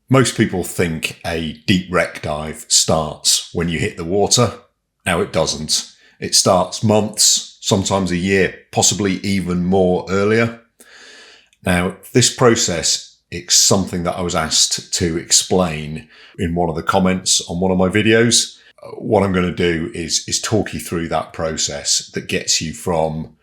Most people think a deep wreck dive starts when you hit the water. Now it doesn't. It starts months, sometimes a year, possibly even more earlier. Now, this process is something that I was asked to explain in one of the comments on one of my videos. What I'm going to do is talk you through that process that gets you from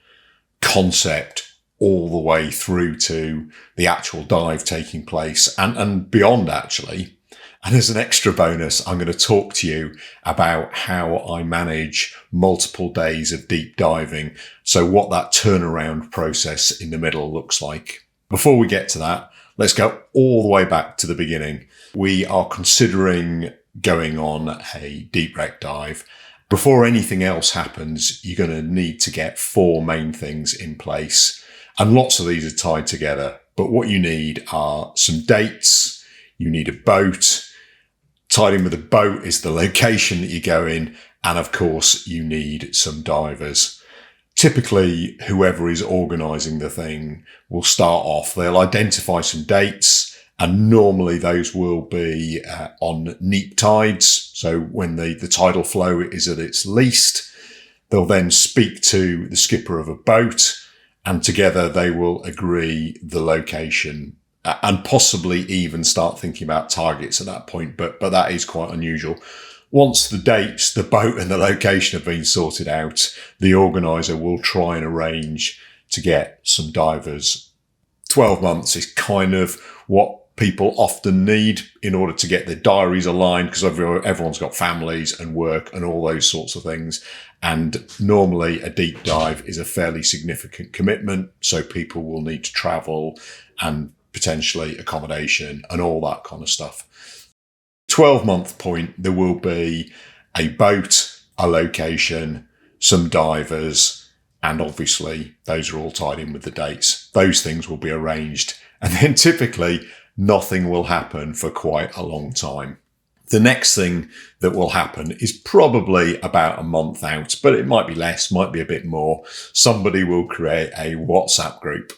concept all the way through to the actual dive taking place and beyond, actually. And as an extra bonus, I'm going to talk to you about how I manage multiple days of deep diving. So what that turnaround process in the middle looks like. Before we get to that, let's go all the way back to the beginning. We are considering going on a deep wreck dive. Before anything else happens, you're going to need to get 4 main things in place. And lots of these are tied together. But what you need are some dates. You need a boat. Tied in with a boat is the location that you go in. And of course, you need some divers. Typically, whoever is organising the thing will start off. They'll identify some dates. And normally those will be on neap tides. So when the tidal flow is at its least, they'll then speak to the skipper of a boat. And together they will agree the location and possibly even start thinking about targets at that point. But that is quite unusual. Once the dates, the boat and the location have been sorted out, the organiser will try and arrange to get some divers. 12 months is kind of what people often need in order to get their diaries aligned, because everyone's got families and work and all those sorts of things. And normally a deep dive is a fairly significant commitment. So people will need to travel and potentially accommodation and all that kind of stuff. 12-month point, there will be a boat, a location, some divers, and obviously those are all tied in with the dates. Those things will be arranged. And then typically nothing will happen for quite a long time. The next thing that will happen is probably about a month out, but it might be less, might be a bit more. Somebody will create a WhatsApp group,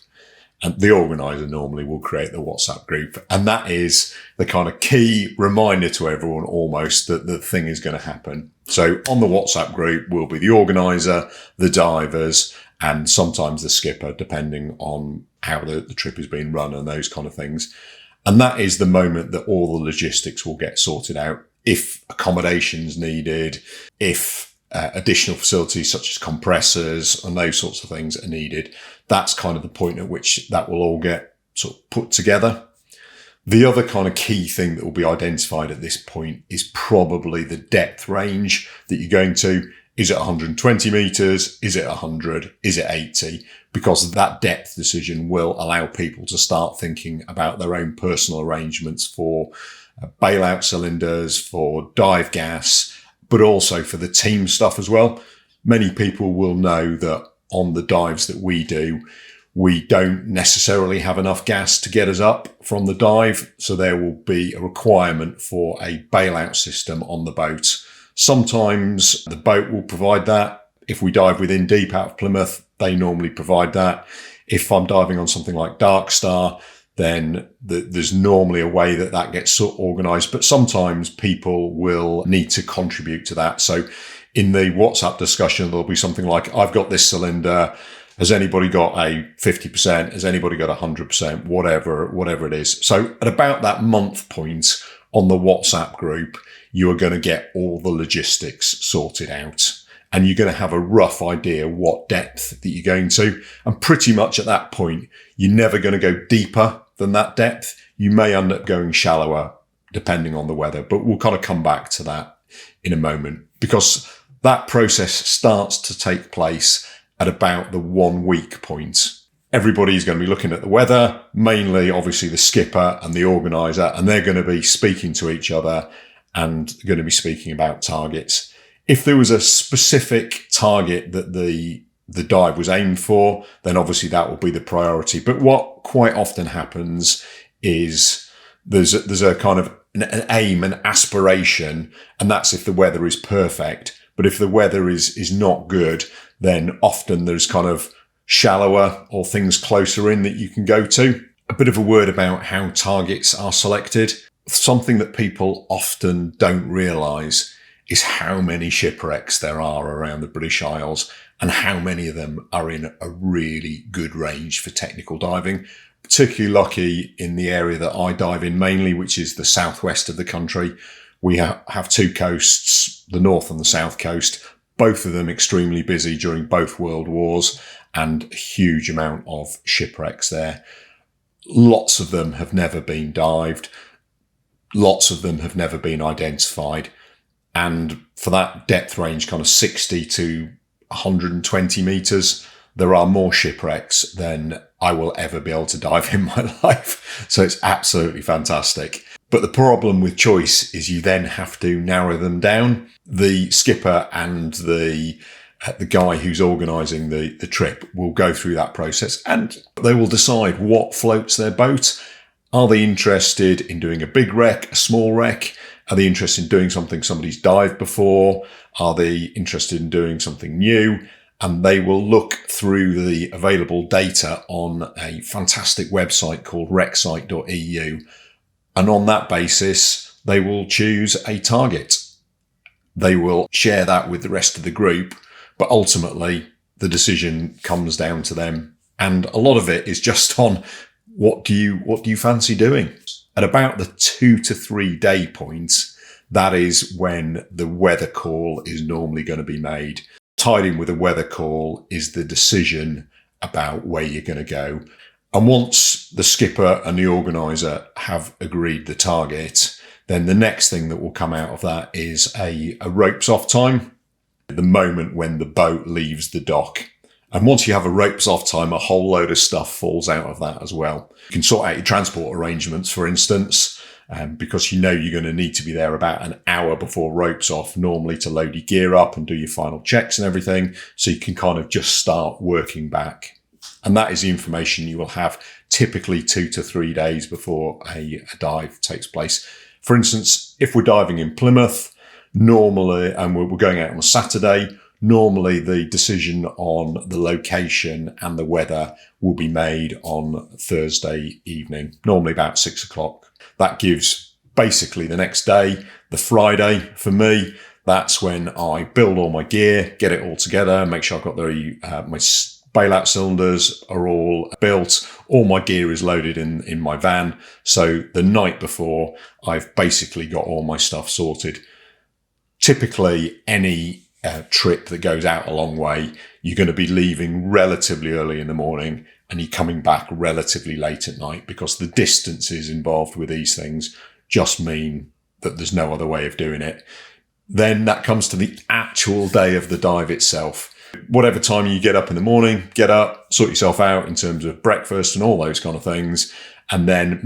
and the organizer normally will create the WhatsApp group. And that is the kind of key reminder to everyone almost that the thing is going to happen. So on the WhatsApp group will be the organizer, the divers, and sometimes the skipper, depending on how the trip is being run and those kind of things. And that is the moment that all the logistics will get sorted out. If accommodation's needed, if additional facilities such as compressors and those sorts of things are needed, that's kind of the point at which that will all get sort of put together. The other kind of key thing that will be identified at this point is probably the depth range that you're going to. Is it 120 meters? Is it 100? Is it 80? Because that depth decision will allow people to start thinking about their own personal arrangements for bailout cylinders, for dive gas, but also for the team stuff as well. Many people will know that on the dives that we do, we don't necessarily have enough gas to get us up from the dive. So there will be a requirement for a bailout system on the boat. Sometimes the boat will provide that. If we dive within deep out of Plymouth, they normally provide that. If I'm diving on something like Dark Star, then there's normally a way that gets organised. But sometimes people will need to contribute to that. So in the WhatsApp discussion, there'll be something like, I've got this cylinder. Has anybody got a 50%? Has anybody got 100%? Whatever it is. So at about that month point on the WhatsApp group, you are going to get all the logistics sorted out. And you're going to have a rough idea what depth that you're going to. And pretty much at that point, you're never going to go deeper than that depth. You may end up going shallower depending on the weather, but we'll kind of come back to that in a moment, because that process starts to take place at about the 1 week point. Everybody's going to be looking at the weather, mainly obviously the skipper and the organizer, and they're going to be speaking to each other and going to be speaking about targets. If there was a specific target that the dive was aimed for, then obviously that will be the priority. But what quite often happens is there's a kind of an aim, an aspiration, and that's if the weather is perfect. But if the weather is not good, then often there's kind of shallower or things closer in that you can go to. A bit of a word about how targets are selected. Something that people often don't realise is how many shipwrecks there are around the British Isles and how many of them are in a really good range for technical diving. Particularly lucky in the area that I dive in mainly, which is the southwest of the country. We have two coasts, the north and the south coast, both of them extremely busy during both world wars, and a huge amount of shipwrecks there. Lots of them have never been dived. Lots of them have never been identified. And for that depth range, kind of 60 to 120 metres, there are more shipwrecks than I will ever be able to dive in my life. So it's absolutely fantastic. But the problem with choice is you then have to narrow them down. The skipper and the guy who's organising the trip will go through that process and they will decide what floats their boat. Are they interested in doing a big wreck, a small wreck? Are they interested in doing something somebody's dived before? Are they interested in doing something new? And they will look through the available data on a fantastic website called wrecksite.eu. And on that basis, they will choose a target. They will share that with the rest of the group, but ultimately the decision comes down to them. And a lot of it is just on what do you fancy doing? At about the 2 to 3 day point, that is when the weather call is normally going to be made. Tied in with a weather call is the decision about where you're going to go. And once the skipper and the organiser have agreed the target, then the next thing that will come out of that is a ropes off time, the moment when the boat leaves the dock. And once you have a ropes off time, a whole load of stuff falls out of that as well. You can sort out your transport arrangements, for instance, because you know you're going to need to be there about an hour before ropes off, normally to load your gear up and do your final checks and everything. So you can kind of just start working back. And that is the information you will have typically 2 to 3 days before a dive takes place. For instance, if we're diving in Plymouth, normally, and we're going out on a Saturday, normally the decision on the location and the weather will be made on Thursday evening, normally about 6 o'clock. That gives basically the next day, the Friday for me. That's when I build all my gear, get it all together, make sure I've got my bailout cylinders are all built. All my gear is loaded in my van. So the night before, I've basically got all my stuff sorted. Typically, any trip that goes out a long way, you're going to be leaving relatively early in the morning and you're coming back relatively late at night, because the distances involved with these things just mean that there's no other way of doing it. Then that comes to the actual day of the dive itself. Whatever time you get up in the morning, get up, sort yourself out in terms of breakfast and all those kind of things. And then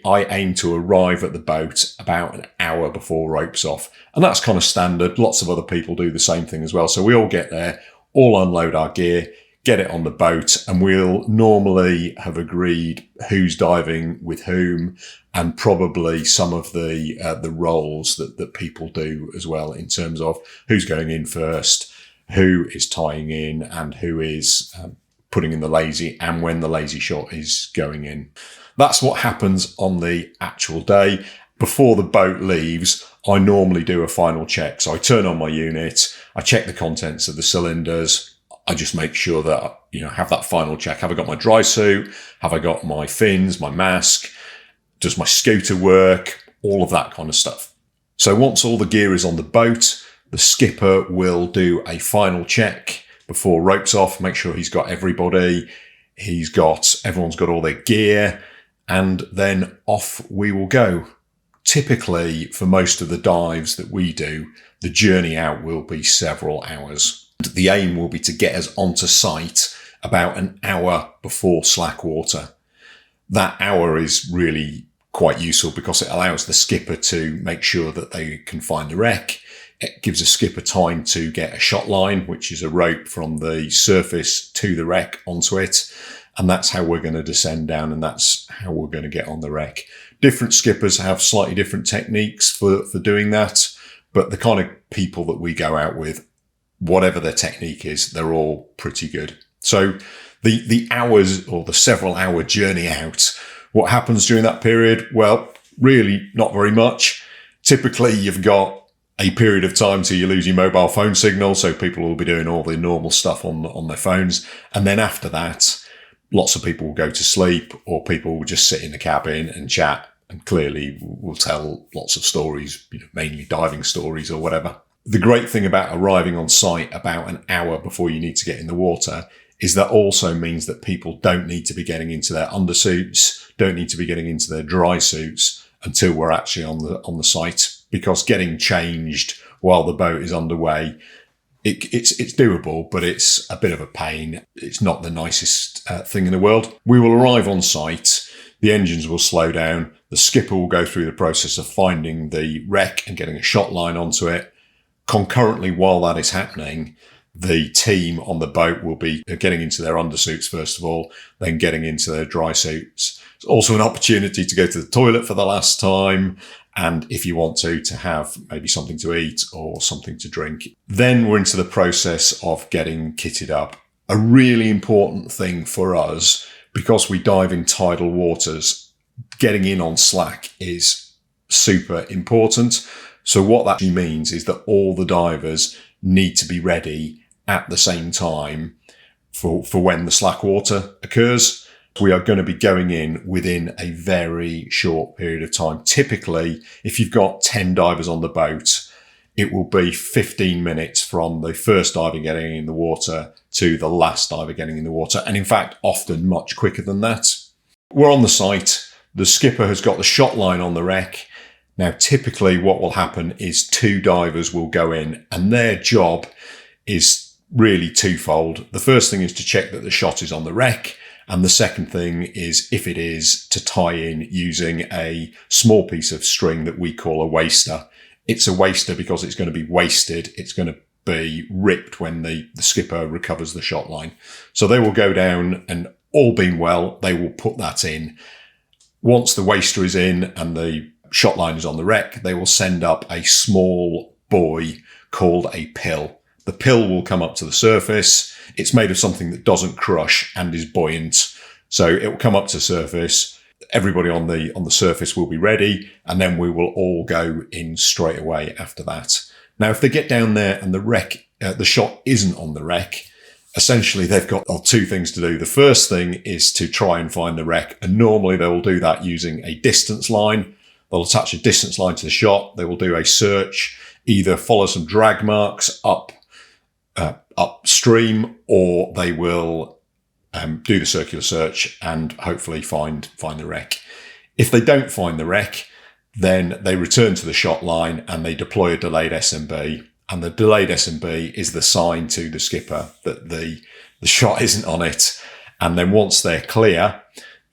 I aim to arrive at the boat about an hour before ropes off. And that's kind of standard. Lots of other people do the same thing as well. So we all get there, all unload our gear, get it on the boat, and we'll normally have agreed who's diving with whom, and probably some of the roles that people do as well, in terms of who's going in first, who is tying in, and who is putting in the lazy, and when the lazy shot is going in. That's what happens on the actual day. Before the boat leaves, I normally do a final check. So I turn on my unit, I check the contents of the cylinders. I just make sure that, have that final check. Have I got my dry suit? Have I got my fins, my mask? Does my scooter work? All of that kind of stuff. So once all the gear is on the boat, the skipper will do a final check before ropes off, make sure he's got everybody. Everyone's got all their gear, and then off we will go. Typically, for most of the dives that we do, the journey out will be several hours. The aim will be to get us onto site about an hour before slack water. That hour is really quite useful because it allows the skipper to make sure that they can find the wreck. It gives a skipper time to get a shot line, which is a rope from the surface to the wreck onto it. And that's how we're going to descend down, and that's how we're going to get on the wreck. Different skippers have slightly different techniques for doing that, but the kind of people that we go out with, whatever their technique is, they're all pretty good. So the hours, or the several hour journey out, what happens during that period? Well, Really not very much. Typically, you've got a period of time till you lose your mobile phone signal, so people will be doing all the normal stuff on their phones. And then after that, lots of people will go to sleep, or people will just sit in the cabin and chat, and clearly will tell lots of stories, mainly diving stories or whatever. The great thing about arriving on site about an hour before you need to get in the water is that also means that people don't need to be getting into their undersuits, don't need to be getting into their dry suits until we're actually on the site, because getting changed while the boat is underway, it's doable, but it's a bit of a pain. It's not the nicest thing in the world. We will arrive on site. The engines will slow down. The skipper will go through the process of finding the wreck and getting a shot line onto it. Concurrently, while that is happening, the team on the boat will be getting into their undersuits first of all, then getting into their dry suits. It's also an opportunity to go to the toilet for the last time, and if you want to have maybe something to eat or something to drink. Then we're into the process of getting kitted up. A really important thing for us, because we dive in tidal waters, getting in on slack is super important. So what that means is that all the divers need to be ready at the same time for when the slack water occurs. We are going to be going in within a very short period of time. Typically, if you've got 10 divers on the boat, it will be 15 minutes from the first diver getting in the water to the last diver getting in the water. And in fact, often much quicker than that. We're on the site. The skipper has got the shot line on the wreck. Now, typically what will happen is 2 divers will go in, and their job is really twofold. The first thing is to check that the shot is on the wreck. And the second thing is, if it is, to tie in using a small piece of string that we call a waster. It's a waster because it's going to be wasted. It's going to be ripped when the skipper recovers the shot line. So they will go down, and all being well, they will put that in. Once the waster is in and the shot line is on the wreck, they will send up a small buoy called a pill. The pill will come up to the surface. It's made of something that doesn't crush and is buoyant. So it will come up to the surface. Everybody on the surface will be ready, and then we will all go in straight away after that. Now, if they get down there and the shot isn't on the wreck, essentially they've got 2 things to do. The first thing is to try and find the wreck, and normally they will do that using a distance line. They'll attach a distance line to the shot. They will do a search, either follow some drag marks upstream, or they will do the circular search and hopefully find the wreck. If they don't find the wreck, then they return to the shot line and they deploy a delayed SMB. And the delayed SMB is the sign to the skipper that the shot isn't on it. And then once they're clear,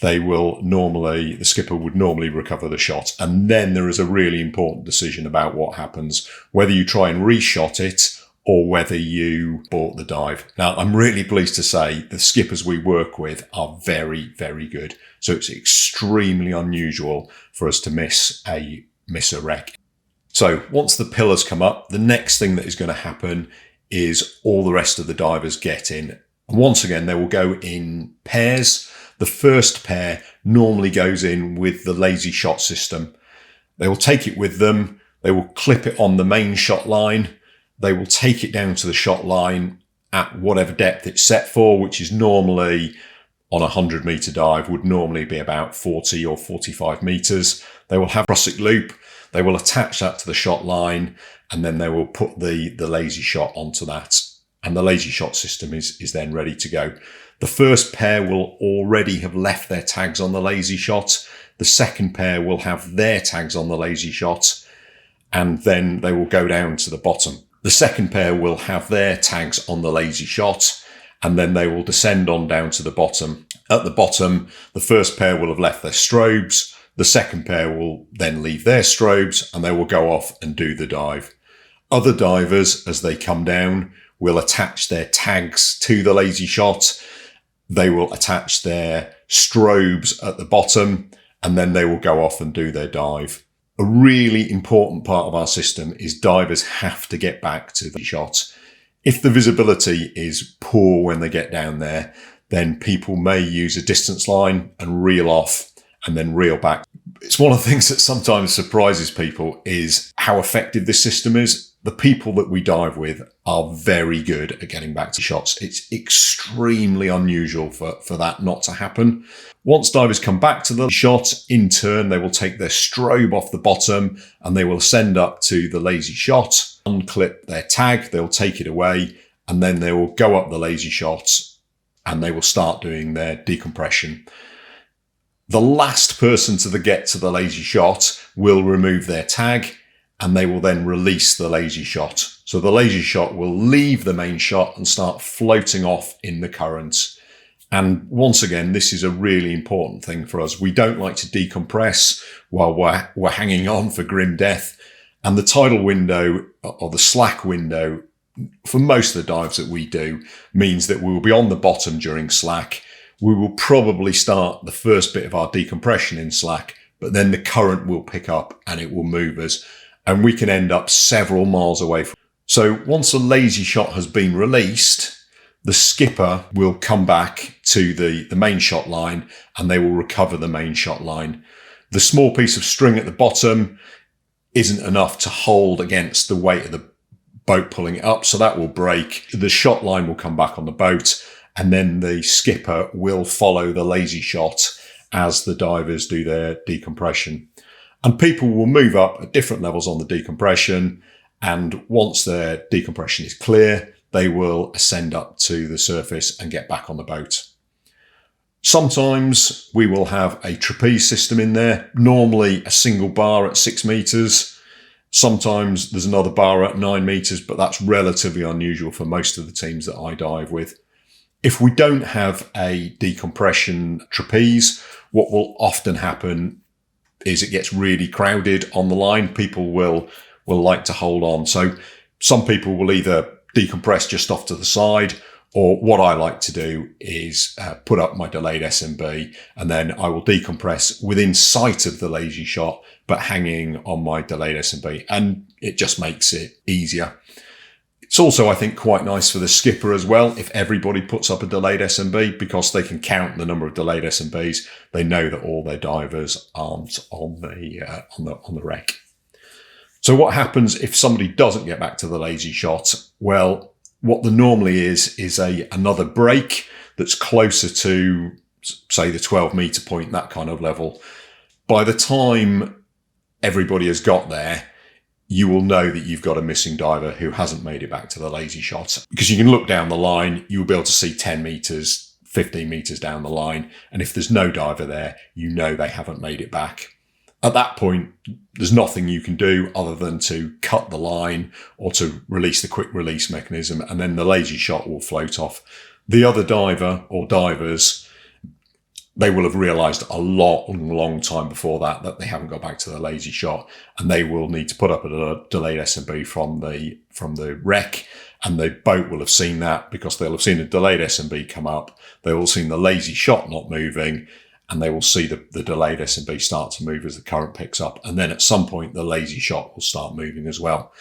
the skipper would normally recover the shot. And then there is a really important decision about what happens, whether you try and reshot it or whether you bought the dive. Now, I'm really pleased to say the skippers we work with are very, very good. So it's extremely unusual for us to miss a wreck. So once the pillars come up, the next thing that is going to happen is all the rest of the divers get in. And once again, they will go in pairs. The first pair normally goes in with the lazy shot system. They will take it with them. They will clip it on the main shot line. They will take it down to the shot line at whatever depth it's set for, which is normally on a 100-meter dive would normally be about 40 or 45 meters. They will have a rustic loop. They will attach that to the shot line, and then they will put the lazy shot onto that. And the lazy shot system is then ready to go. The first pair will already have left their tags on the lazy shot. The second pair will have their tags on the lazy shot, and then they will go down to the bottom. The second pair will have their tags on the lazy shot, and then they will descend on down to the bottom. At the bottom, the first pair will have left their strobes. The second pair will then leave their strobes, and they will go off and do the dive. Other divers, as they come down, will attach their tags to the lazy shot. They will attach their strobes at the bottom, and then they will go off and do their dive. A really important part of our system is divers have to get back to the shot. If the visibility is poor when they get down there, then people may use a distance line and reel off and then reel back. It's one of the things that sometimes surprises people is how effective this system is. The people that we dive with are very good at getting back to shots. It's extremely unusual for that not to happen. Once divers come back to the shot, in turn, they will take their strobe off the bottom and they will ascend up to the lazy shot, unclip their tag, they'll take it away, and then they will go up the lazy shot and they will start doing their decompression. The last person to get to the lazy shot will remove their tag and they will then release the lazy shot. So the lazy shot will leave the main shot and start floating off in the current. And once again, this is a really important thing for us. We don't like to decompress while we're hanging on for grim death. And the tidal window or the slack window for most of the dives that we do means that we will be on the bottom during slack. We will probably start the first bit of our decompression in slack, but then the current will pick up and it will move us, and we can end up several miles away. So once a lazy shot has been released, the skipper will come back to the main shot line and they will recover the main shot line. The small piece of string at the bottom isn't enough to hold against the weight of the boat pulling it up, so that will break. The shot line will come back on the boat, and then the skipper will follow the lazy shot as the divers do their decompression. And people will move up at different levels on the decompression, and once their decompression is clear, they will ascend up to the surface and get back on the boat. Sometimes we will have a trapeze system in there, normally a single bar at 6 meters. Sometimes there's another bar at 9 meters, but that's relatively unusual for most of the teams that I dive with. If we don't have a decompression trapeze, what will often happen is it gets really crowded on the line. People will like to hold on. So some people will either decompress just off to the side, or what I like to do is put up my delayed SMB and then I will decompress within sight of the lazy shot, but hanging on my delayed SMB, and it just makes it easier. It's also, I think, quite nice for the skipper as well if everybody puts up a delayed SMB, because they can count the number of delayed SMBs. They know that all their divers aren't on the wreck. So what happens if somebody doesn't get back to the lazy shot? Well, what there normally is another break that's closer to, say, the 12 meter point, that kind of level. By the time everybody has got there, you will know that you've got a missing diver who hasn't made it back to the lazy shot, because you can look down the line, you'll be able to see 10 meters, 15 meters down the line. And if there's no diver there, you know they haven't made it back. At that point, there's nothing you can do other than to cut the line or to release the quick release mechanism, and then the lazy shot will float off. The other diver or divers, they will have realized a long time before that they haven't got back to the lazy shot, and they will need to put up a delayed SMB from the wreck, and the boat will have seen that because they'll have seen a delayed SMB come up. They will have seen the lazy shot not moving, and they will see the delayed SMB start to move as the current picks up. And then at some point, the lazy shot will start moving as well.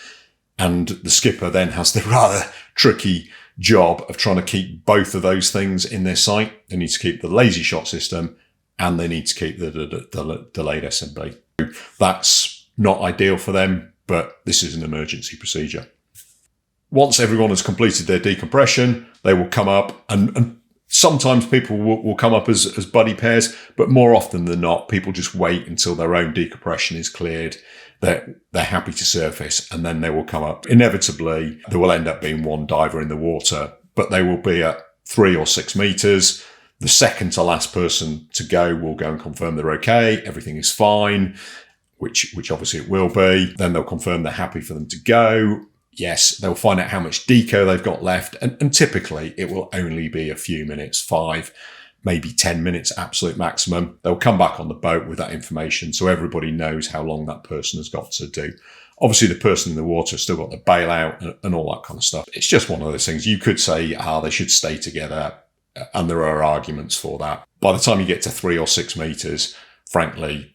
And the skipper then has the rather tricky job of trying to keep both of those things in their sight. They need to keep the lazy shot system and they need to keep the delayed SMB. That's not ideal for them, but this is an emergency procedure. Once everyone has completed their decompression, they will come up, and sometimes people will come up as buddy pairs, but more often than not, people just wait until their own decompression is cleared. They're happy to surface, and then they will come up. Inevitably, there will end up being one diver in the water, but they will be at 3 or 6 meters. The second to last person to go will go and confirm they're okay, everything is fine, which obviously it will be. Then they'll confirm they're happy for them to go. Yes, they'll find out how much deco they've got left, and typically it will only be a few minutes, 5, maybe 10 minutes, absolute maximum. They'll come back on the boat with that information, so everybody knows how long that person has got to do. Obviously, the person in the water has still got the bailout and all that kind of stuff. It's just one of those things. You could say, they should stay together, and there are arguments for that. By the time you get to 3 or 6 meters, frankly,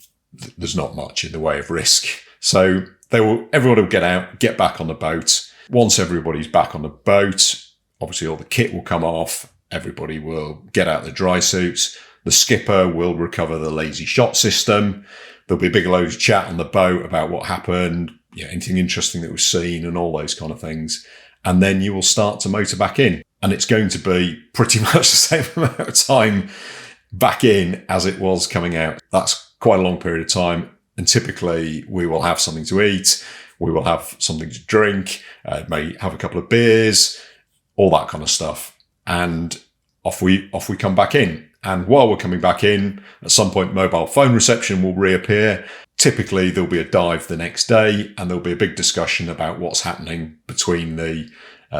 there's not much in the way of risk. So everyone will get out, get back on the boat. Once everybody's back on the boat, obviously all the kit will come off. Everybody will get out the dry suits. The skipper will recover the lazy shot system. There'll be a big load of chat on the boat about what happened, anything interesting that was seen and all those kind of things. And then you will start to motor back in. And it's going to be pretty much the same amount of time back in as it was coming out. That's quite a long period of time. And typically we will have something to eat. We will have something to drink, may have a couple of beers, all that kind of stuff. And off we come back in. And while we're coming back in, at some point, mobile phone reception will reappear. Typically, there'll be a dive the next day, and there'll be a big discussion about what's happening between the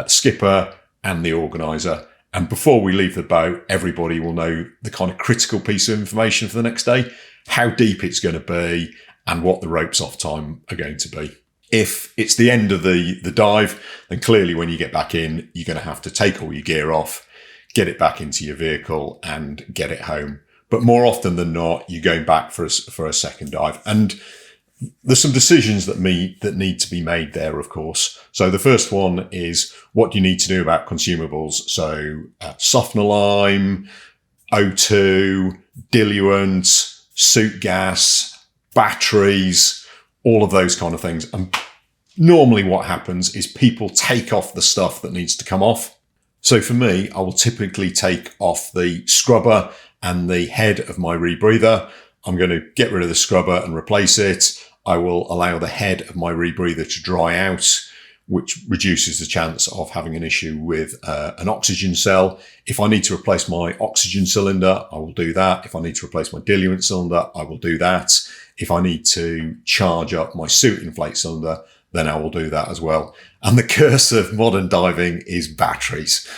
skipper and the organizer. And before we leave the boat, everybody will know the kind of critical piece of information for the next day, how deep it's going to be, and what the ropes off time are going to be. If it's the end of the dive, then clearly when you get back in, you're going to have to take all your gear off, get it back into your vehicle and get it home. But more often than not, you're going back for a second dive. And there's some decisions that need to be made there, of course. So the first one is, what do you need to do about consumables? So softener lime, O2, diluent, soot gas, batteries, all of those kind of things. And normally what happens is people take off the stuff that needs to come off. So for me, I will typically take off the scrubber and the head of my rebreather. I'm going to get rid of the scrubber and replace it. I will allow the head of my rebreather to dry out, which reduces the chance of having an issue with an oxygen cell. If I need to replace my oxygen cylinder, I will do that. If I need to replace my diluent cylinder, I will do that. If I need to charge up my soot inflate cylinder, then I will do that as well. And the curse of modern diving is batteries.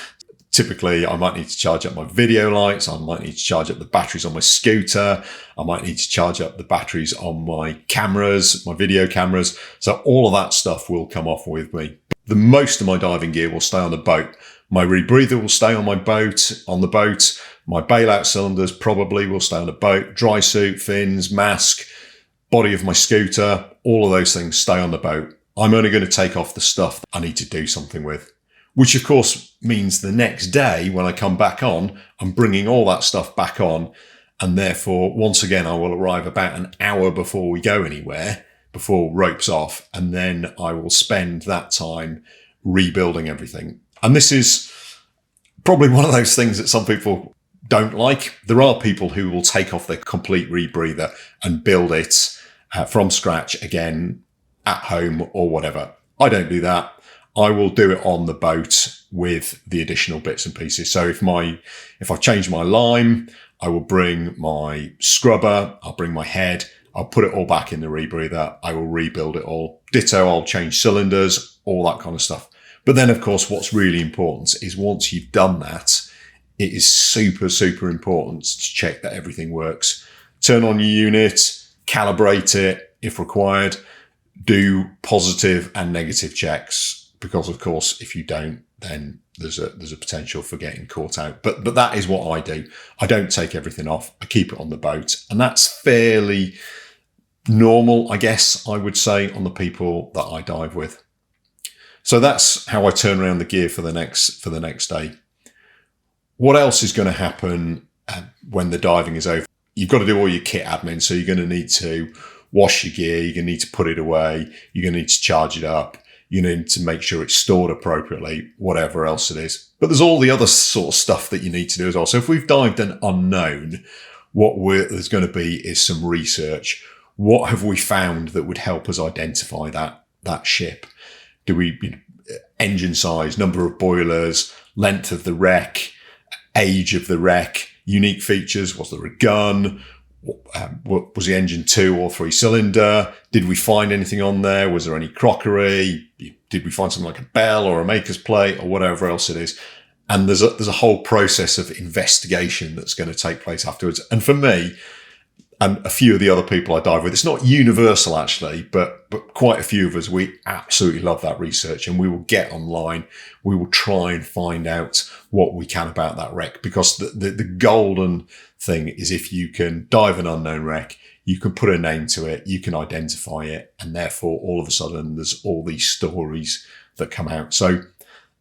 Typically, I might need to charge up my video lights. I might need to charge up the batteries on my scooter. I might need to charge up the batteries on my cameras, my video cameras. So all of that stuff will come off with me. The most of my diving gear will stay on the boat. My rebreather will stay on the boat. My bailout cylinders probably will stay on the boat. Dry suit, fins, mask, body of my scooter, all of those things stay on the boat. I'm only going to take off the stuff that I need to do something with, which of course means the next day when I come back on, I'm bringing all that stuff back on. And therefore, once again, I will arrive about an hour before we go anywhere, before ropes off. And then I will spend that time rebuilding everything. And this is probably one of those things that some people don't like. There are people who will take off their complete rebreather and build it from scratch again at home or whatever. I don't do that. I will do it on the boat with the additional bits and pieces. So if I've changed my lime, I will bring my scrubber, I'll bring my head, I'll put it all back in the rebreather, I will rebuild it all. Ditto, I'll change cylinders, all that kind of stuff. But then of course, what's really important is once you've done that, it is super, super important to check that everything works. Turn on your unit, calibrate it if required, do positive and negative checks, because of course, if you don't, then there's a potential for getting caught out. But that is what I do. I don't take everything off. I keep it on the boat, and that's fairly normal, I guess I would say, on the people that I dive with. So that's how I turn around the gear for the next day. What else is going to happen when the diving is over? You've got to do all your kit admin. So you're going to need to wash your gear. You're going to need to put it away. You're going to need to charge it up. You need to make sure it's stored appropriately, whatever else it is. But there's all the other sort of stuff that you need to do as well. So if we've dived an unknown, what there's going to be is some research. What have we found that would help us identify that ship? Do we, engine size, number of boilers, length of the wreck, age of the wreck, unique features? Was there a gun? Was the engine 2 or 3 cylinder? Did we find anything on there? Was there any crockery? Did we find something like a bell or a maker's plate or whatever else it is? And there's a whole process of investigation that's going to take place afterwards. And for me, and a few of the other people I dive with, it's not universal actually, but quite a few of us, we absolutely love that research, and we will get online. We will try and find out what we can about that wreck, because the golden thing is if you can dive an unknown wreck, you can put a name to it, you can identify it, and therefore all of a sudden there's all these stories that come out. So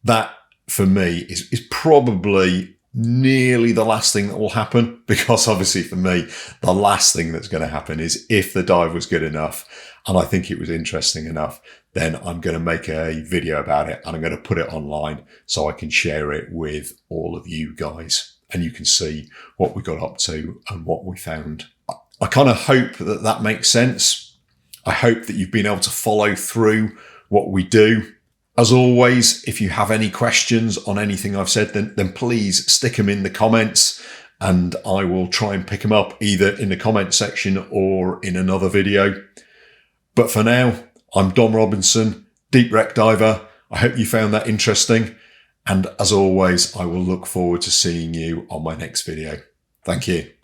that for me is probably nearly the last thing that will happen, because obviously for me, the last thing that's going to happen is if the dive was good enough and I think it was interesting enough, then I'm going to make a video about it and I'm going to put it online so I can share it with all of you guys and you can see what we got up to and what we found. I kind of hope that that makes sense. I hope that you've been able to follow through what we do. As always, if you have any questions on anything I've said, then please stick them in the comments and I will try and pick them up either in the comment section or in another video. But for now, I'm Dom Robinson, Deep Wreck Diver. I hope you found that interesting. And as always, I will look forward to seeing you on my next video. Thank you.